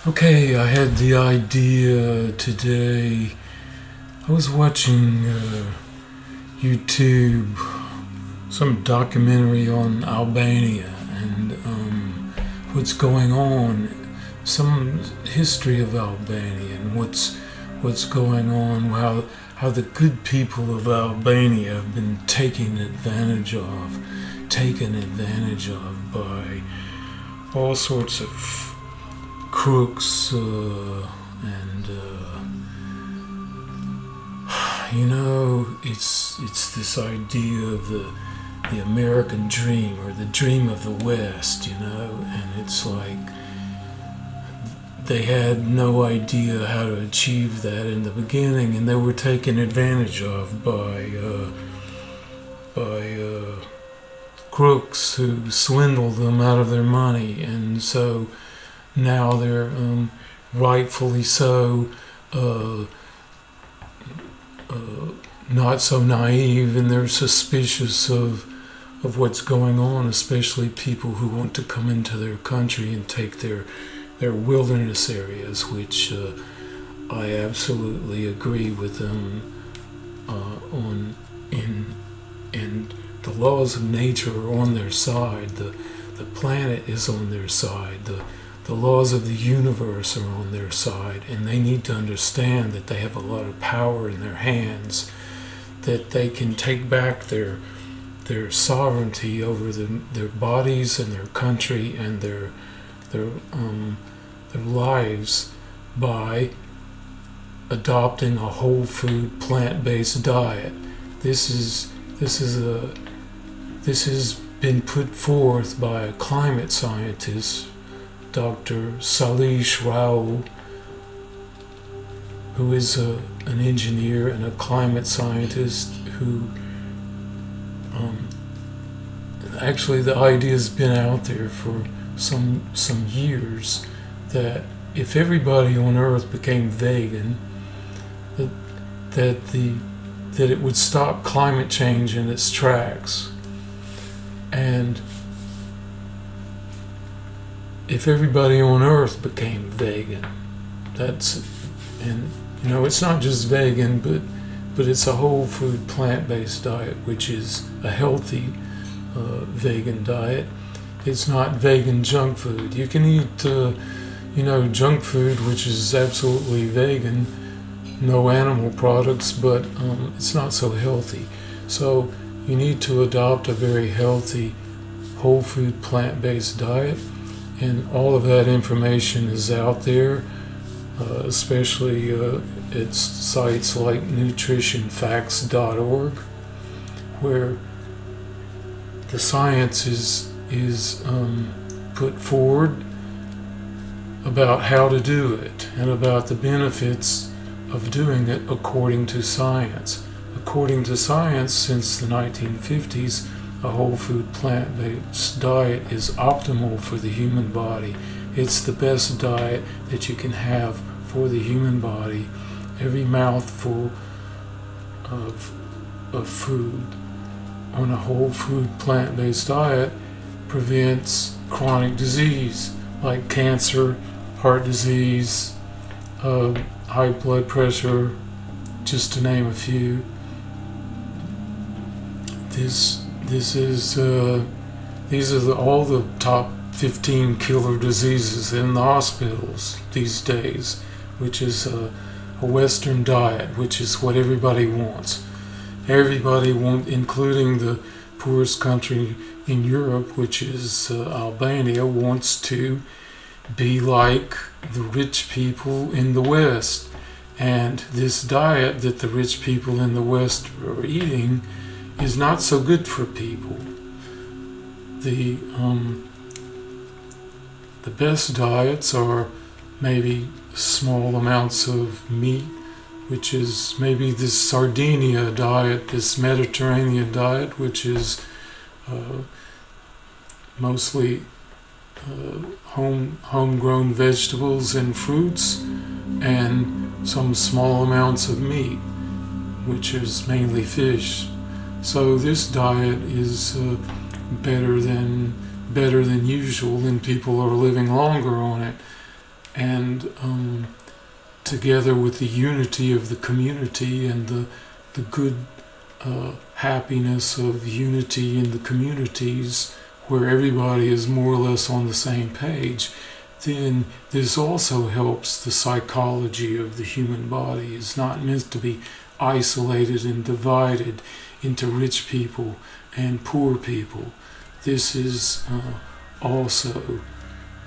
Okay, I had the idea today. I was watching YouTube, some documentary on Albania and what's going on, some history of Albania and what's going on, how the good people of Albania have been taken advantage of by all sorts of crooks and it's this idea of the American dream or the dream of the West, and it's like they had no idea how to achieve that in the beginning, and they were taken advantage of by crooks who swindled them out of their money, and so now they're rightfully so not so naive, and they're suspicious of what's going on, especially people who want to come into their country and take their wilderness areas, which I absolutely agree with them on. And the laws of nature are on their side. The planet is on their side. The laws of the universe are on their side, and they need to understand that they have a lot of power in their hands, that they can take back their sovereignty over their bodies and their country and their lives by adopting a whole food plant-based diet. This has been put forth by a climate scientist, Dr. Salish Rao, who is an engineer and a climate scientist who actually the idea has been out there for some years that if everybody on Earth became vegan, that it would stop climate change in its tracks. And if everybody on Earth became vegan, it's not just vegan, but it's a whole food plant-based diet, which is a healthy vegan diet. It's not vegan junk food. You can eat, junk food, which is absolutely vegan, no animal products, but it's not so healthy. So you need to adopt a very healthy, whole food plant-based diet. And all of that information is out there, especially at sites like nutritionfacts.org, where the science is put forward about how to do it and about the benefits of doing it according to science. According to science, since the 1950s, a whole food plant-based diet is optimal for the human body. It's the best diet that you can have for the human body. Every mouthful of food on a whole food plant-based diet prevents chronic disease like cancer, heart disease, high blood pressure, just to name a few. These are all the top 15 killer diseases in the hospitals these days, which is a Western diet, which is what everybody wants. Everybody wants, including the poorest country in Europe, which is Albania, wants to be like the rich people in the West. And this diet that the rich people in the West are eating is not so good for people. The best diets are maybe small amounts of meat, which is maybe this Sardinia diet, this Mediterranean diet, which is mostly homegrown vegetables and fruits, and some small amounts of meat, which is mainly fish. So this diet is better than usual, and people are living longer on it. and together with the unity of the community and the good happiness of unity in the communities where everybody is more or less on the same page, then this also helps the psychology of the human body. It's not meant to be isolated and divided into rich people and poor people. This is also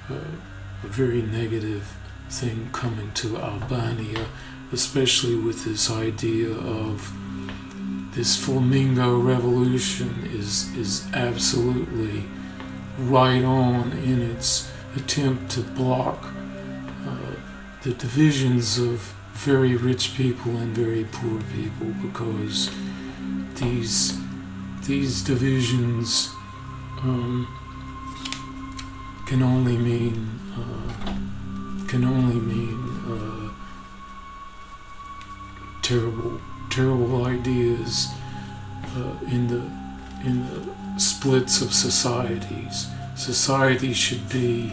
a very negative thing coming to Albania, especially with this idea of this Flamingo revolution is absolutely right on in its attempt to block the divisions of very rich people and very poor people, because these divisions can only mean terrible ideas in the splits of societies. Society should be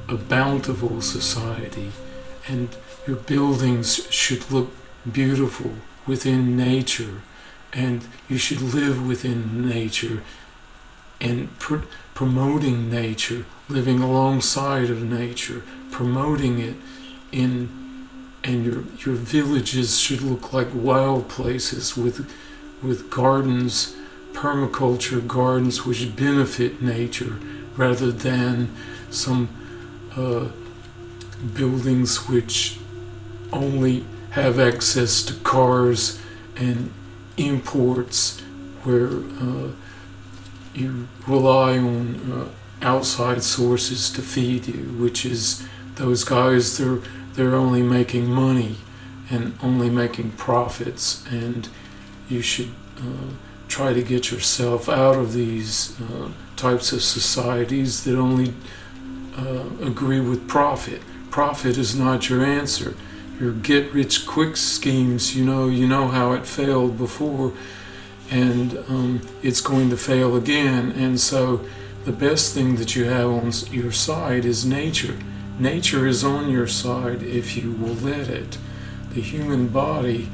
a bountiful society, and your buildings should look beautiful within nature, and you should live within nature and promoting nature, living alongside of nature, promoting it and your villages should look like wild places with gardens, permaculture gardens which benefit nature, rather than some buildings which only have access to cars and imports, where you rely on outside sources to feed you, which is those guys, they're only making money and only making profits, and you should try to get yourself out of these types of societies that only agree with profit. Profit is not your answer. Your get-rich-quick schemes, you know how it failed before, and it's going to fail again. And so the best thing that you have on your side is nature. Nature is on your side if you will let it. The human body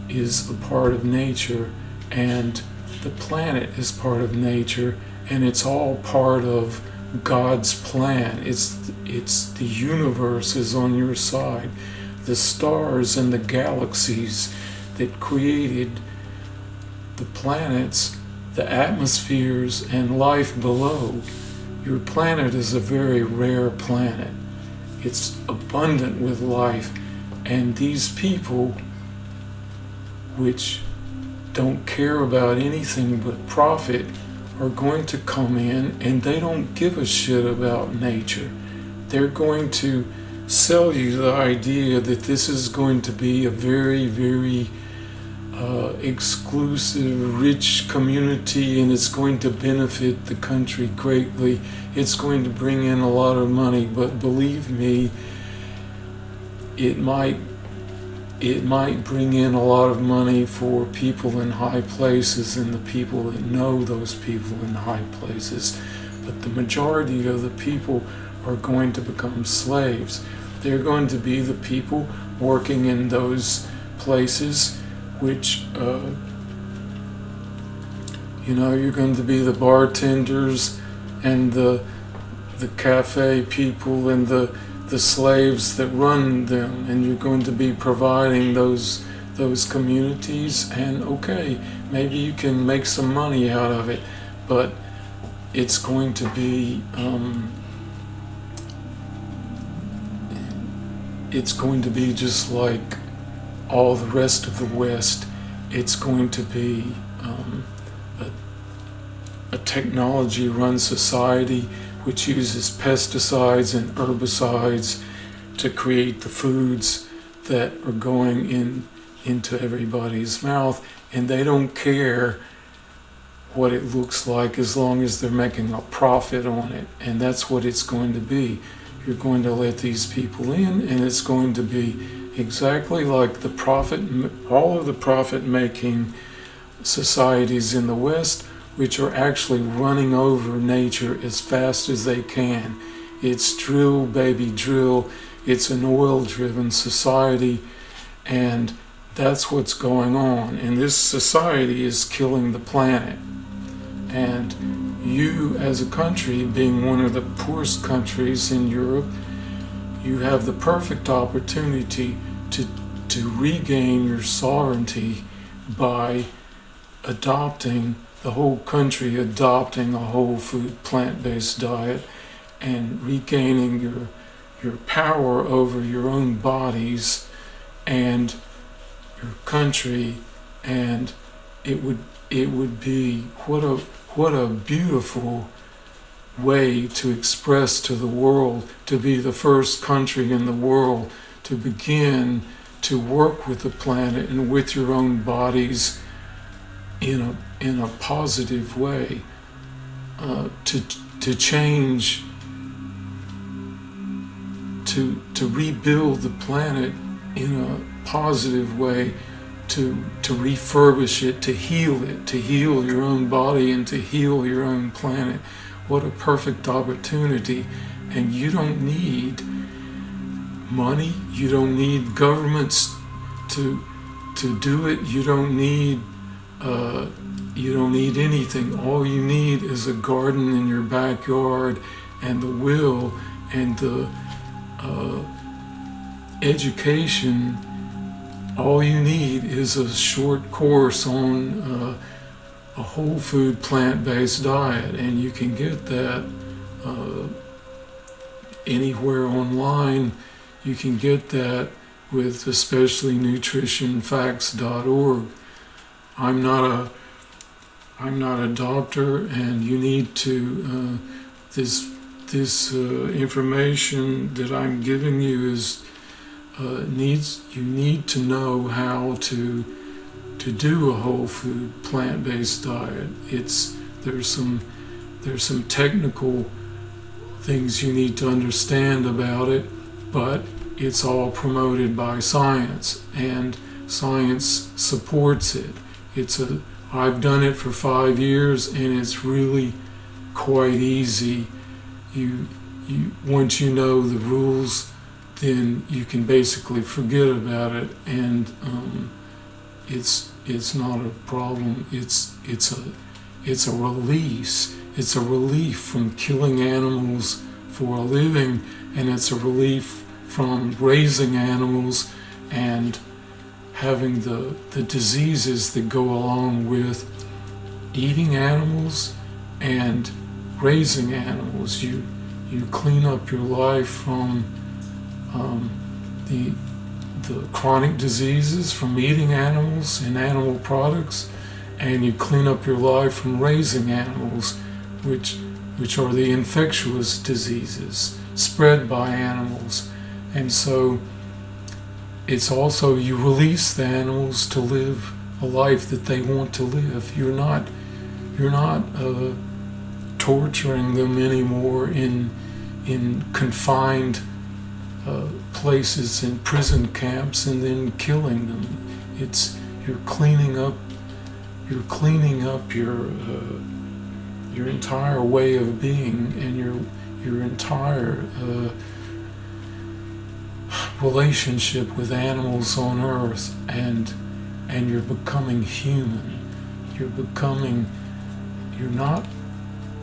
is a part of nature, and the planet is part of nature, and it's all part of God's plan. It's the universe is on your side. The stars and the galaxies that created the planets, the atmospheres, and life below. Your planet is a very rare planet. It's abundant with life, and these people, which don't care about anything but profit, are going to come in, and they don't give a shit about nature. They're going to sell you the idea that this is going to be a very, very exclusive, rich community, and it's going to benefit the country greatly. It's going to bring in a lot of money, but believe me, it might bring in a lot of money for people in high places and the people that know those people in high places. But the majority of the people are going to become slaves. They're going to be the people working in those places which, you're going to be the bartenders and the cafe people and the slaves that run them, and you're going to be providing those communities, and okay, maybe you can make some money out of it, but it's going to be just like all the rest of the West. It's going to be a technology-run society which uses pesticides and herbicides to create the foods that are going into everybody's mouth, and they don't care what it looks like as long as they're making a profit on it. And that's what it's going to be. You're going to let these people in, and it's going to be exactly like all of the profit-making societies in the West which are actually running over nature as fast as they can. It's drill, baby, drill. It's an oil-driven society, and that's what's going on. And this society is killing the planet. And you, as a country, being one of the poorest countries in Europe, you have the perfect opportunity to regain your sovereignty by adopting, the whole country adopting a whole food, plant-based diet, and regaining your power over your own bodies and your country. And it would be what a beautiful way to express to the world, to be the first country in the world to begin to work with the planet and with your own bodies in a positive way, to change, to rebuild the planet in a positive way, to refurbish it, to heal your own body and to heal your own planet. What a perfect opportunity. And you don't need money, you don't need governments to do it, you don't need anything. All you need is a garden in your backyard and the will and the education. All you need is a short course on a whole food plant-based diet, and you can get that anywhere online. You can get that with especially nutritionfacts.org. I'm not a doctor, and you need to this information that I'm giving you is you need to know how to do a whole food plant-based diet. There's some technical things you need to understand about it, but it's all promoted by science, and science supports it. I've done it for 5 years, and it's really quite easy. Once you know the rules, then you can basically forget about it, and it's not a problem. It's a release. It's a relief from killing animals for a living, and it's a relief from raising animals and having the diseases that go along with eating animals and raising animals. You clean up your life from the chronic diseases from eating animals and animal products, and you clean up your life from raising animals, which are the infectious diseases spread by animals. And so it's also, you release the animals to live a life that they want to live. You're not torturing them anymore in confined places in prison camps and then killing them. You're cleaning up your entire way of being and your entire relationship with animals on earth, and you're becoming human.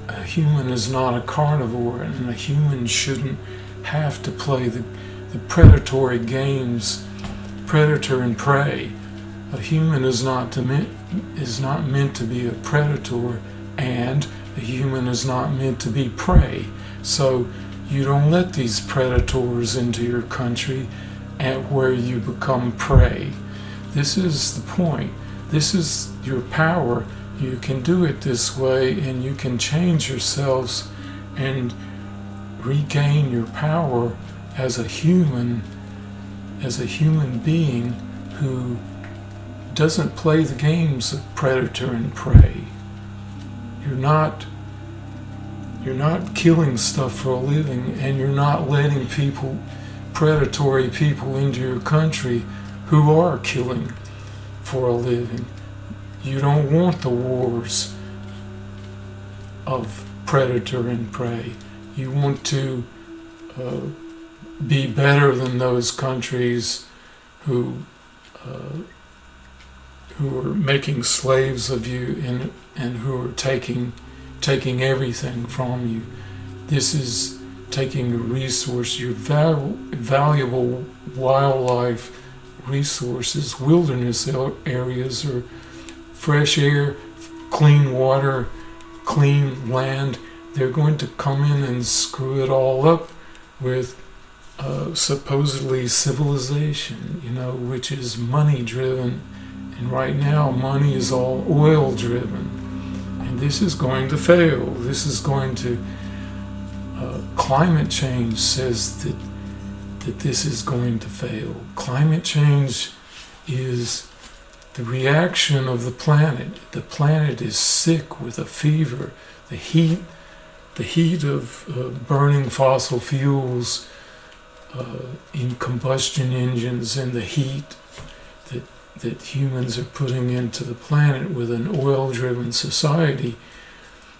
A human is not a carnivore, and a human shouldn't have to play the predatory games, predator and prey. A human is not meant to be a predator, and a human is not meant to be prey. So you don't let these predators into your country at where you become prey. This is the point. This is your power. You can do it this way, and you can change yourselves and regain your power as a human being who doesn't play the games of predator and prey. You're not killing stuff for a living, and you're not letting predatory people into your country who are killing for a living. You don't want the wars. of predator and prey. You want to be better than those countries who are making slaves of you and who are taking everything from you. This is taking a resource, your valuable wildlife resources, wilderness areas, or fresh air, clean water, clean land. They're going to come in and screw it all up with supposedly civilization, which is money driven. And right now, money is all oil driven. And this is going to fail. This is going to, climate change says that this is going to fail. Climate change is the reaction of the planet. The planet is sick with a fever. The heat of burning fossil fuels in combustion engines, and the heat that humans are putting into the planet with an oil-driven society.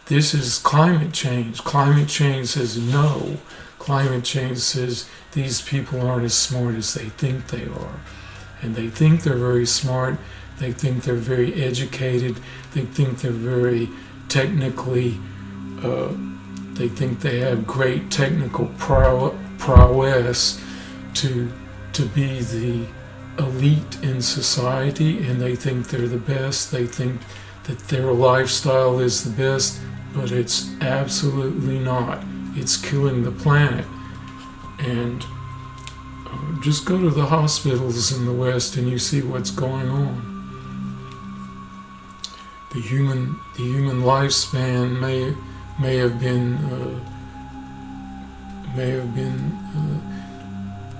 This is climate change. Climate change says no. Climate change says these people aren't as smart as they think they are. And they think they're very smart. They think they're very educated. They think they're very technically, they think they have great technical prowess to be the elite in society, and they think they're the best. They think that their lifestyle is the best, but it's absolutely not. It's killing the planet. And just go to the hospitals in the West and you see what's going on. The human lifespan may have been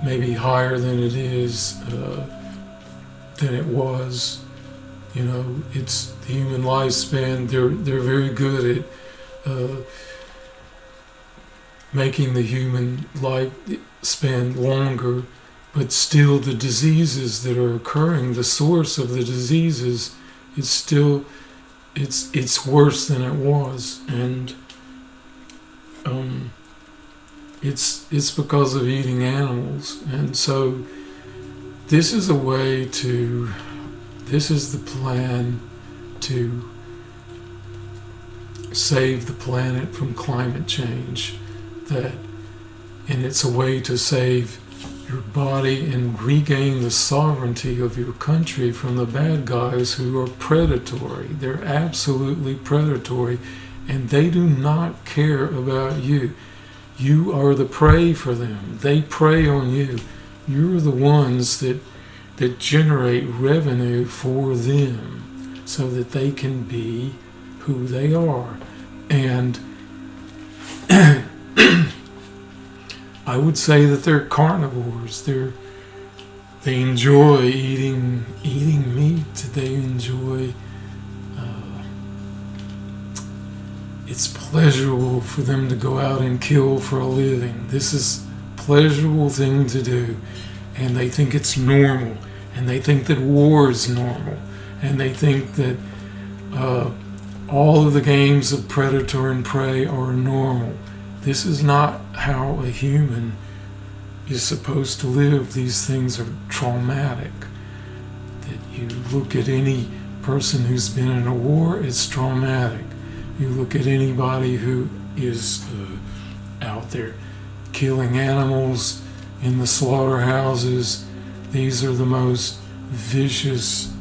maybe higher than it is, than it was. It's the human lifespan. They're very good at making the human lifespan longer, but still the diseases that are occurring, the source of the diseases, it's worse than it was, and it's because of eating animals. And so this is the plan to save the planet from climate change, and it's a way to save your body and regain the sovereignty of your country from the bad guys who are predatory. They're absolutely predatory, and they do not care about you. You are the prey for them. They prey on you. You're the ones that generate revenue for them so that they can be who they are. And I would say that they're carnivores. They enjoy eating meat. They enjoy. It's pleasurable for them to go out and kill for a living. This is a pleasurable thing to do, and they think it's normal, and they think that war is normal, and they think that all of the games of predator and prey are normal. This is not how a human is supposed to live. These things are traumatic. That you look at any person who's been in a war, it's traumatic. You look at anybody who is out there killing animals in the slaughterhouses. These are the most vicious,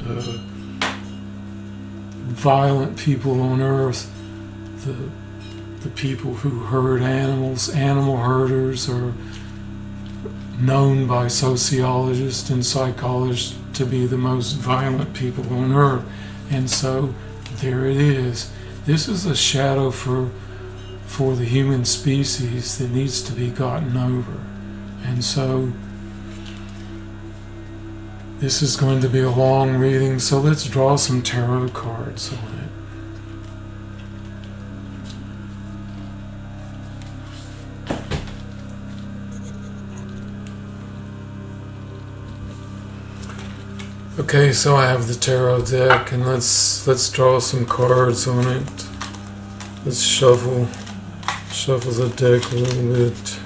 violent people on earth. The people who herd animals. Animal herders are known by sociologists and psychologists to be the most violent people on earth. And so there it is. This is a shadow for the human species that needs to be gotten over. And so this is going to be a long reading, so let's draw some tarot cards on it. Okay, so I have the tarot deck, and let's draw some cards on it. Let's shuffle the deck a little bit.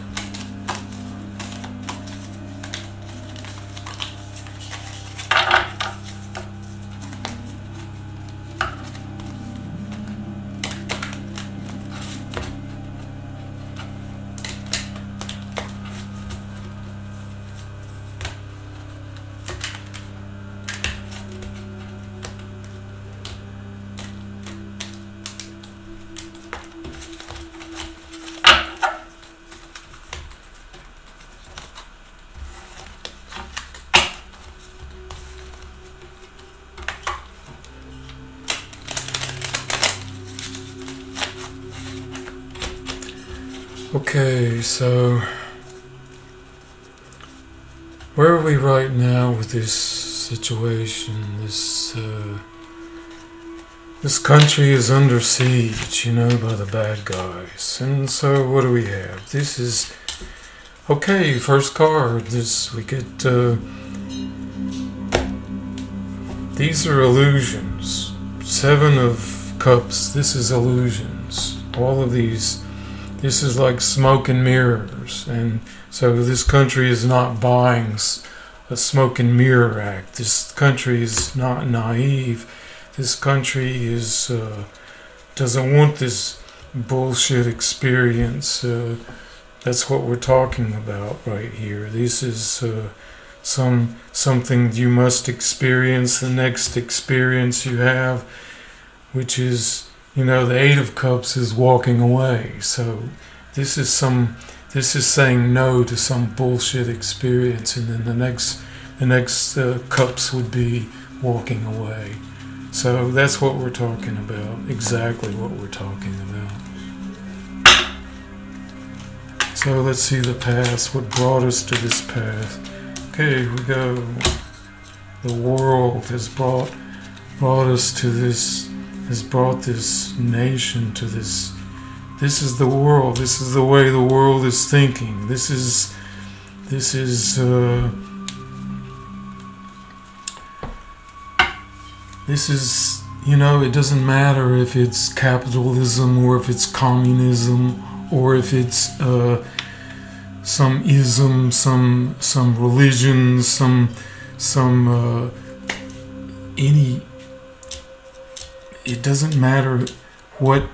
Okay, so where are we right now with this situation? This country is under siege, by the bad guys. And so what do we have? This is okay. First card. We get. These are illusions. 7 of Cups. This is illusions. All of these. This is like smoke and mirrors, and so this country is not buying a smoke and mirror act. This country is not naive. This country doesn't want this bullshit experience. That's what we're talking about right here. This is something you must experience. The next experience you have, which is. The 8 of Cups is walking away. So this is saying no to some bullshit experience, and then the next Cups would be walking away. So that's what we're talking about. Exactly what we're talking about. So let's see the past. What brought us to this path? Okay, here we go. The world has brought us to this. Has brought this nation to this. This is the world. This is the way the world is thinking. This is. It doesn't matter if it's capitalism or if it's communism or if it's some ism, some religion, any. It doesn't matter what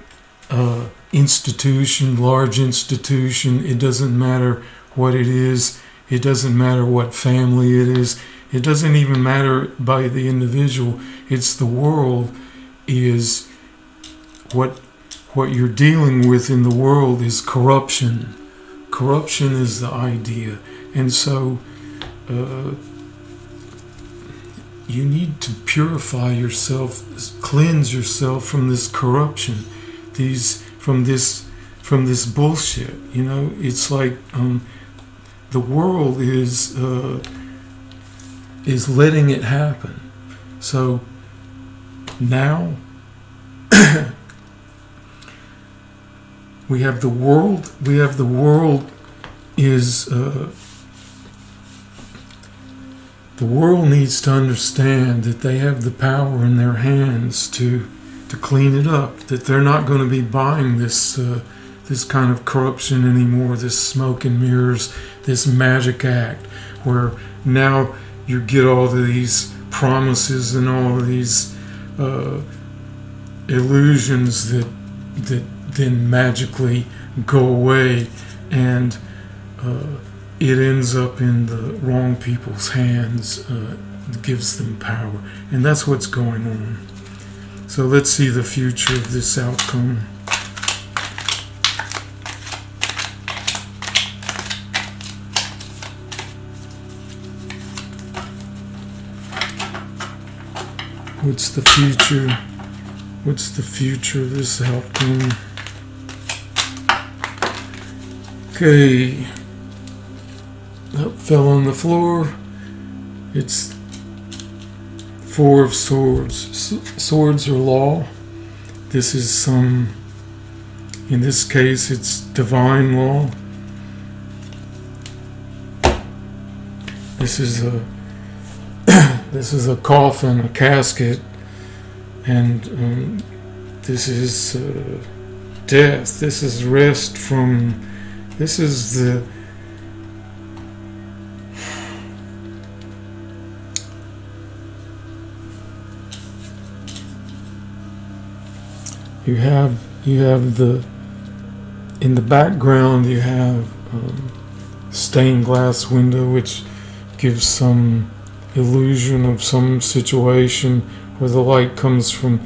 institution, large institution, it doesn't matter what it is, it doesn't matter what family it is, it doesn't even matter by the individual. It's the world is what you're dealing with in the world is corruption. Corruption is the idea. And so you need to purify yourself, cleanse yourself from this corruption, from this bullshit. It's like the world is letting it happen. So now we have the world. The world needs to understand that they have the power in their hands to clean it up, that they're not going to be buying this kind of corruption anymore, this smoke and mirrors, this magic act, where now you get all of these promises and all of these illusions that then magically go away, and it ends up in the wrong people's hands, gives them power. And that's what's going on. So let's see the future of this outcome. What's the future? What's the future of this outcome? Okay. That fell on the floor. It's 4 of Swords. Swords are law. This is in this case, it's divine law. This is a coffin, a casket, and this is death. This is rest from. This is the. You have the. In the background, you have stained glass window, which gives some illusion of some situation where the light comes from.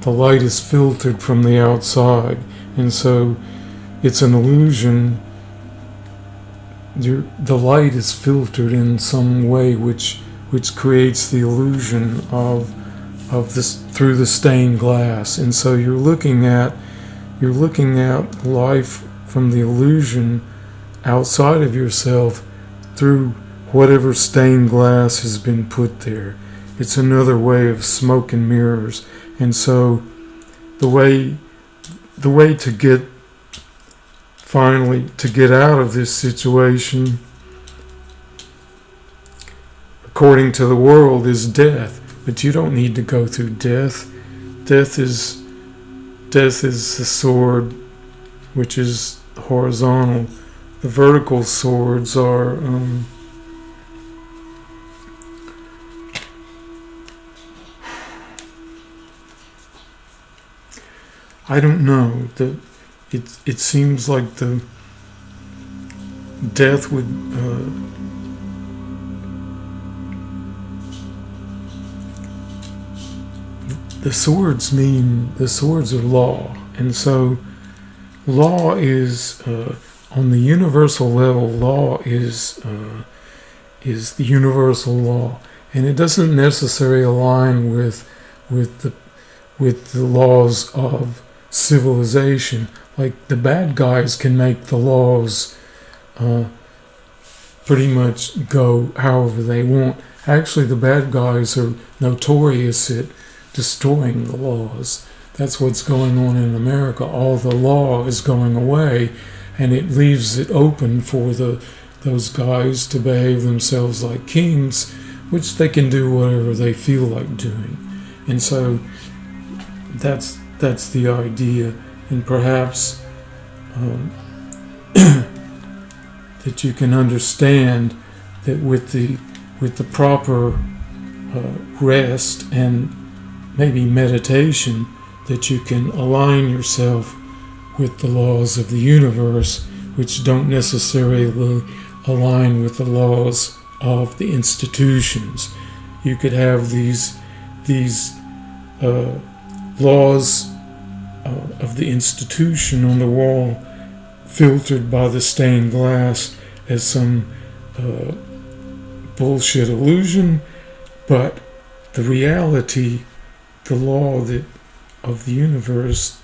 The light is filtered from the outside, and so it's an illusion. The light is filtered in some way, which creates the illusion of this through the stained glass, and so you're looking at life from the illusion outside of yourself through whatever stained glass has been put there. It's another way of smoke and mirrors. And so the way to get out of this situation, according to the world, is death. But you don't need to go through death. Death is the sword, which is horizontal. The vertical swords are I don't know. It seems like the death would the swords are law, and so law is on the universal level. Law is the universal law, and it doesn't necessarily align with the laws of civilization. Like the bad guys can make the laws pretty much go however they want. Actually, the bad guys are notorious at destroying the laws. That's what's going on in America. All the law is going away, and it leaves it open for those guys to behave themselves like kings, which they can do whatever they feel like doing. And so that's the idea, and perhaps that you can understand that with the proper rest and maybe meditation, that you can align yourself with the laws of the universe, which don't necessarily align with the laws of the institutions. You could have these laws of the institution on the wall filtered by the stained glass as some bullshit illusion, but the reality, the law of the universe,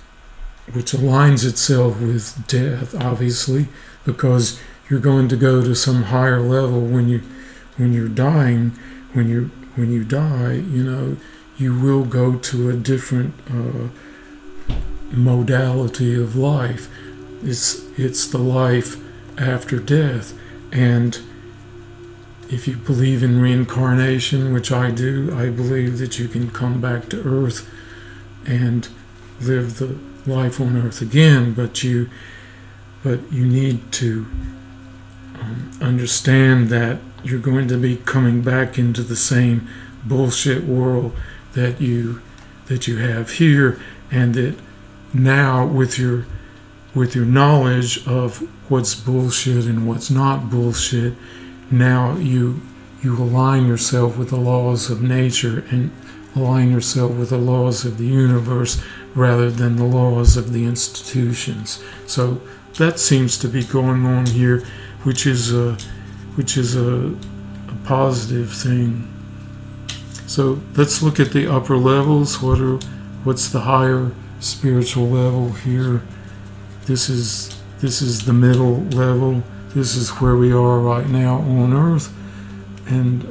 which aligns itself with death, obviously, because you're going to go to some higher level when you're dying. When you die, you will go to a different modality of life. It's the life after death. And if you believe in reincarnation, which I do, I believe that you can come back to Earth and live the life on Earth again, but you need to understand that you're going to be coming back into the same bullshit world that you have here, and that now with your knowledge of what's bullshit and what's not bullshit, now you align yourself with the laws of nature and align yourself with the laws of the universe rather than the laws of the institutions. So that seems to be going on here, which is a positive thing. So let's look at the upper levels. What's the higher spiritual level here? This is the middle level. This is where we are right now on Earth, and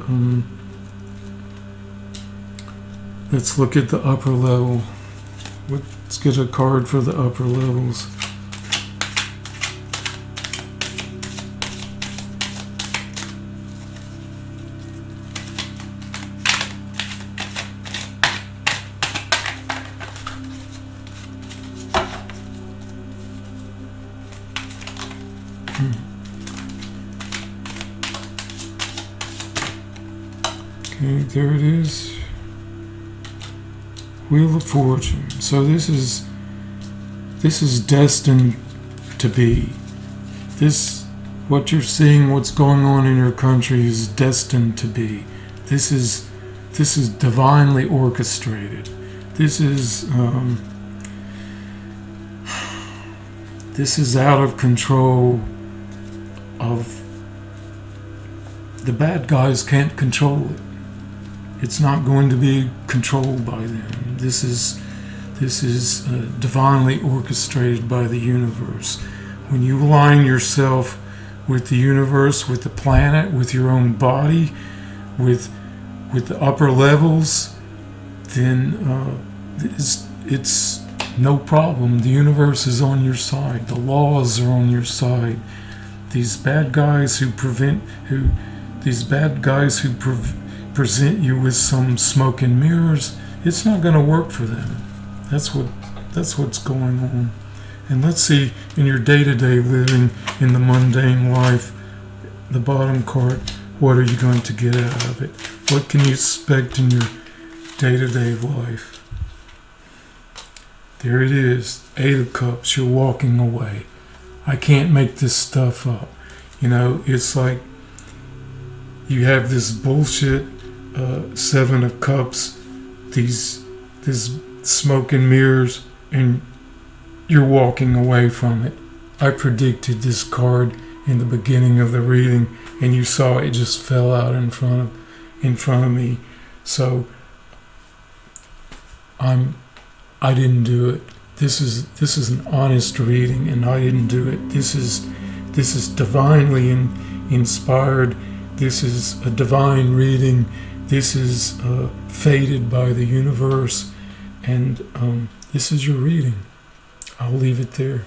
let's look at the upper level. Let's get a card for the upper levels. Okay, there it is. Wheel of Fortune. So this is destined to be. What you're seeing, what's going on in your country is destined to be. This is divinely orchestrated. This is out of control of the bad guys. Can't control it. It's not going to be controlled by them. This is divinely orchestrated by the universe. When you align yourself with the universe, with the planet, with your own body, with the upper levels, then it's no problem. The universe is on your side. The laws are on your side. These bad guys who present you with some smoke and mirrors, it's not going to work for them. That's what's going on. And let's see, in your day-to-day living, in the mundane life, the bottom card, what are you going to get out of it? What can you expect in your day-to-day life? There it is, 8 of Cups, you're walking away. I can't make this stuff up. It's like you have this bullshit 7 of Cups, this smoke and mirrors, and you're walking away from it. I predicted this card in the beginning of the reading, and you saw it just fell out in front of me. So I didn't do it. This is an honest reading, and I didn't do it. This is divinely inspired. This is a divine reading. This is fated by the universe, and this is your reading. I'll leave it there.